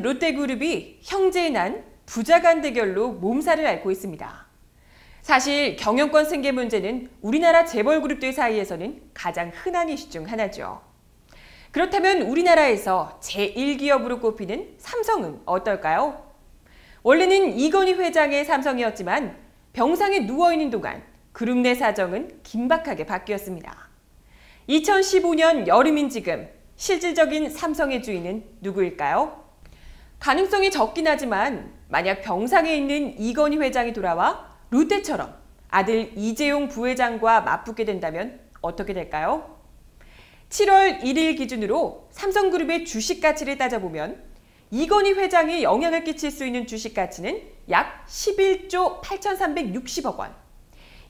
최근 롯데그룹이 형제의 난 부자간 대결로 몸살을 앓고 있습니다. 사실 경영권 승계 문제는 우리나라 재벌그룹들 사이에서는 가장 흔한 이슈 중 하나죠. 그렇다면 우리나라에서 제1기업으로 꼽히는 삼성은 어떨까요? 원래는 이건희 회장의 삼성이었지만 병상에 누워있는 동안 그룹 내 사정은 긴박하게 바뀌었습니다. 2015년 여름인 지금 실질적인 삼성의 주인은 누구일까요? 가능성이 적긴 하지만 만약 병상에 있는 이건희 회장이 돌아와 롯데처럼 아들 이재용 부회장과 맞붙게 된다면 어떻게 될까요? 7월 1일 기준으로 삼성그룹의 주식 가치를 따져보면 이건희 회장이 영향을 끼칠 수 있는 주식 가치는 약 11조 8,360억 원,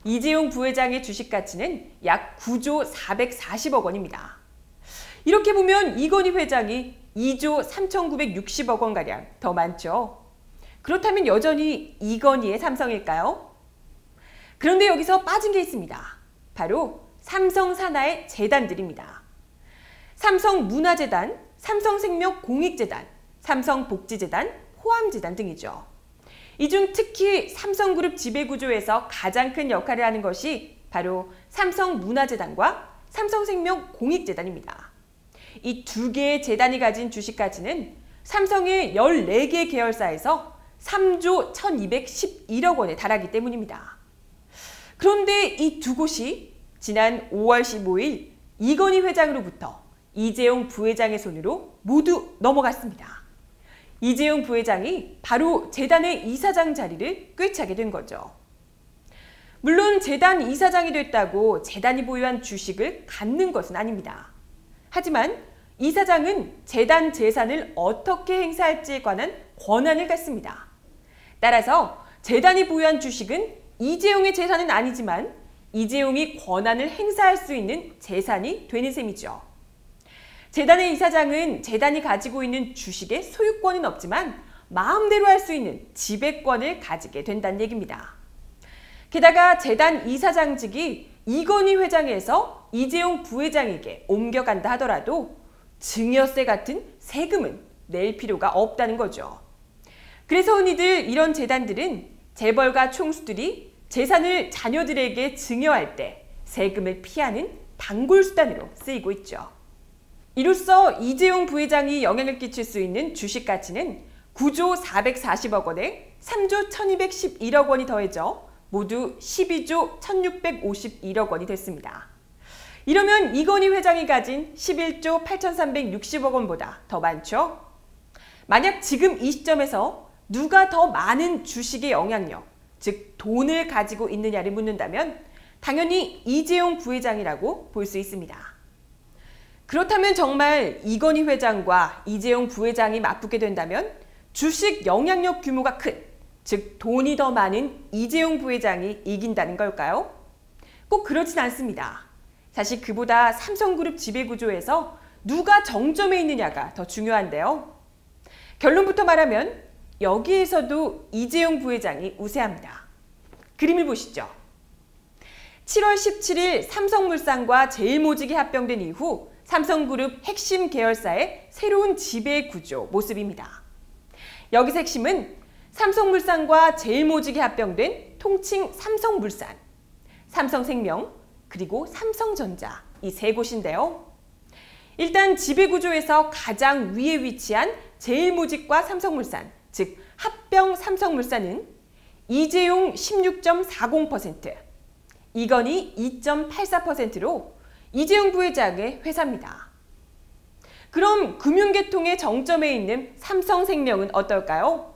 이재용 부회장의 주식 가치는 약 9조 440억 원입니다. 이렇게 보면 이건희 회장이 2조 3,960억 원가량 더 많죠. 그렇다면 여전히 이건희의 삼성일까요? 그런데 여기서 빠진 게 있습니다. 바로 삼성 산하의 재단들입니다. 삼성문화재단, 삼성생명공익재단, 삼성복지재단, 호암재단 등이죠. 이 중 특히 삼성그룹 지배구조에서 가장 큰 역할을 하는 것이 바로 삼성문화재단과 삼성생명공익재단입니다. 이 두 개의 재단이 가진 주식 가치는 삼성의 14개 계열사에서 3조 1,211억 원에 달하기 때문입니다. 그런데 이 두 곳이 지난 5월 15일 이건희 회장으로부터 이재용 부회장의 손으로 모두 넘어갔습니다. 이재용 부회장이 바로 재단의 이사장 자리를 꿰차게 된 거죠. 물론 재단 이사장이 됐다고 재단이 보유한 주식을 갖는 것은 아닙니다. 하지만 이사장은 재단 재산을 어떻게 행사할지에 관한 권한을 갖습니다. 따라서 재단이 보유한 주식은 이재용의 재산은 아니지만 이재용이 권한을 행사할 수 있는 재산이 되는 셈이죠. 재단의 이사장은 재단이 가지고 있는 주식의 소유권은 없지만 마음대로 할 수 있는 지배권을 가지게 된다는 얘기입니다. 게다가 재단 이사장직이 이건희 회장에서 이재용 부회장에게 옮겨간다 하더라도 증여세 같은 세금은 낼 필요가 없다는 거죠. 그래서 흔히들 이런 재단들은 재벌가 총수들이 재산을 자녀들에게 증여할 때 세금을 피하는 단골 수단으로 쓰이고 있죠. 이로써 이재용 부회장이 영향을 끼칠 수 있는 주식 가치는 9조 440억 원에 3조 1,211억 원이 더해져 모두 12조 1,651억 원이 됐습니다. 이러면 이건희 회장이 가진 11조 8,360억 원보다 더 많죠? 만약 지금 이 시점에서 누가 더 많은 주식의 영향력, 즉 돈을 가지고 있느냐를 묻는다면 당연히 이재용 부회장이라고 볼 수 있습니다. 그렇다면 정말 이건희 회장과 이재용 부회장이 맞붙게 된다면 주식 영향력 규모가 큰, 즉 돈이 더 많은 이재용 부회장이 이긴다는 걸까요? 꼭 그렇진 않습니다. 사실 그보다 삼성그룹 지배구조에서 누가 정점에 있느냐가 더 중요한데요. 결론부터 말하면 여기에서도 이재용 부회장이 우세합니다. 그림을 보시죠. 7월 17일 삼성물산과 제일모직이 합병된 이후 삼성그룹 핵심 계열사의 새로운 지배구조 모습입니다. 여기서 핵심은 삼성물산과 제일모직이 합병된 통칭 삼성물산, 삼성생명, 그리고 삼성전자 이 세 곳인데요. 일단 지배구조에서 가장 위에 위치한 제일모직과 삼성물산, 즉 합병 삼성물산은 이재용 16.40%, 이건희 2.84%로 이재용 부회장의 회사입니다. 그럼 금융계통의 정점에 있는 삼성생명은 어떨까요?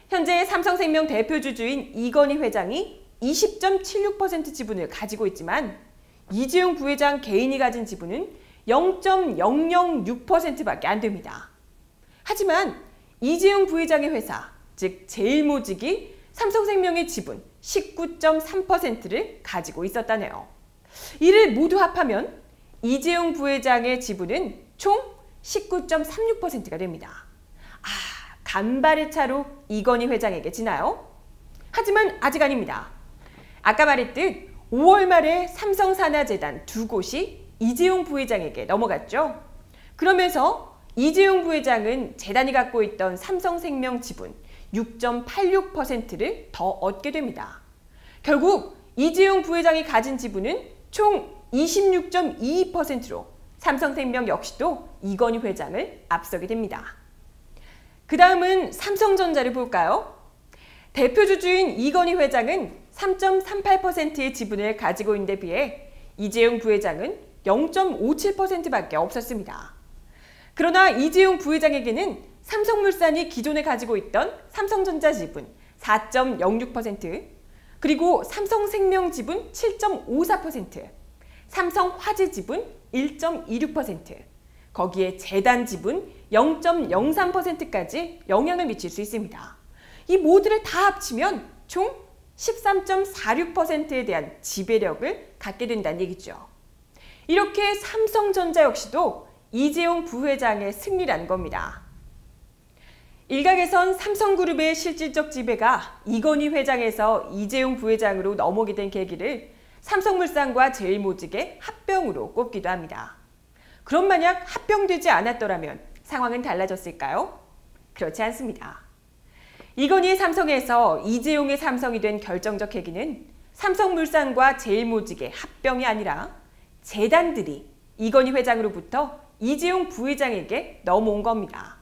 현재 삼성생명 대표주주인 이건희 회장이 20.76% 지분을 가지고 있지만 이재용 부회장 개인이 가진 지분은 0.006%밖에 안 됩니다. 하지만 이재용 부회장의 회사, 즉 제일모직이 삼성생명의 지분 19.3%를 가지고 있었다네요. 이를 모두 합하면 이재용 부회장의 지분은 총 19.36%가 됩니다. 간발의 차로 이건희 회장에게 지나요? 하지만 아직 아닙니다. 아까 말했듯 5월 말에 삼성산하재단 두 곳이 이재용 부회장에게 넘어갔죠. 그러면서 이재용 부회장은 재단이 갖고 있던 삼성생명 지분 6.86%를 더 얻게 됩니다. 결국 이재용 부회장이 가진 지분은 총 26.22%로 삼성생명 역시도 이건희 회장을 앞서게 됩니다. 그 다음은 삼성전자를 볼까요? 대표 주주인 이건희 회장은 3.38%의 지분을 가지고 있는 데 비해 이재용 부회장은 0.57%밖에 없었습니다. 그러나 이재용 부회장에게는 삼성물산이 기존에 가지고 있던 삼성전자 지분 4.06%, 그리고 삼성생명 지분 7.54%, 삼성화재 지분 1.26%, 거기에 재단 지분 0.03%까지 영향을 미칠 수 있습니다. 이 모두를 다 합치면 총 13.46%에 대한 지배력을 갖게 된다는 얘기죠. 이렇게 삼성전자 역시도 이재용 부회장의 승리란 겁니다. 일각에선 삼성그룹의 실질적 지배가 이건희 회장에서 이재용 부회장으로 넘어오게 된 계기를 삼성물산과 제일모직의 합병으로 꼽기도 합니다. 그럼 만약 합병되지 않았더라면 상황은 달라졌을까요? 그렇지 않습니다. 이건희의 삼성에서 이재용의 삼성이 된 결정적 계기는 삼성물산과 제일모직의 합병이 아니라 재단들이 이건희 회장으로부터 이재용 부회장에게 넘어온 겁니다.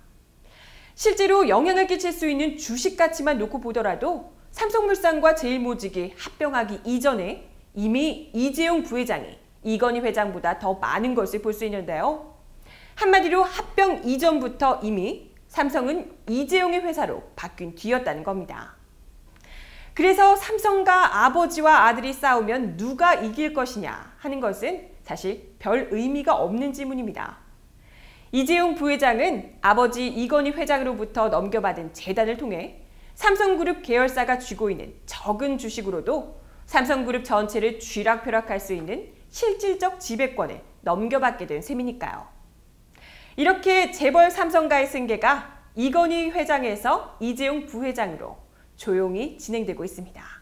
실제로 영향을 끼칠 수 있는 주식 가치만 놓고 보더라도 삼성물산과 제일모직이 합병하기 이전에 이미 이재용 부회장이 이건희 회장보다 더 많은 것을 볼 수 있는데요. 한마디로 합병 이전부터 이미 삼성은 이재용의 회사로 바뀐 뒤였다는 겁니다. 그래서 삼성과 아버지와 아들이 싸우면 누가 이길 것이냐 하는 것은 사실 별 의미가 없는 질문입니다. 이재용 부회장은 아버지 이건희 회장으로부터 넘겨받은 재단을 통해 삼성그룹 계열사가 쥐고 있는 적은 주식으로도 삼성그룹 전체를 쥐락펴락할 수 있는 실질적 지배권을 넘겨받게 된 셈이니까요. 이렇게 재벌 삼성가의 승계가 이건희 회장에서 이재용 부회장으로 조용히 진행되고 있습니다.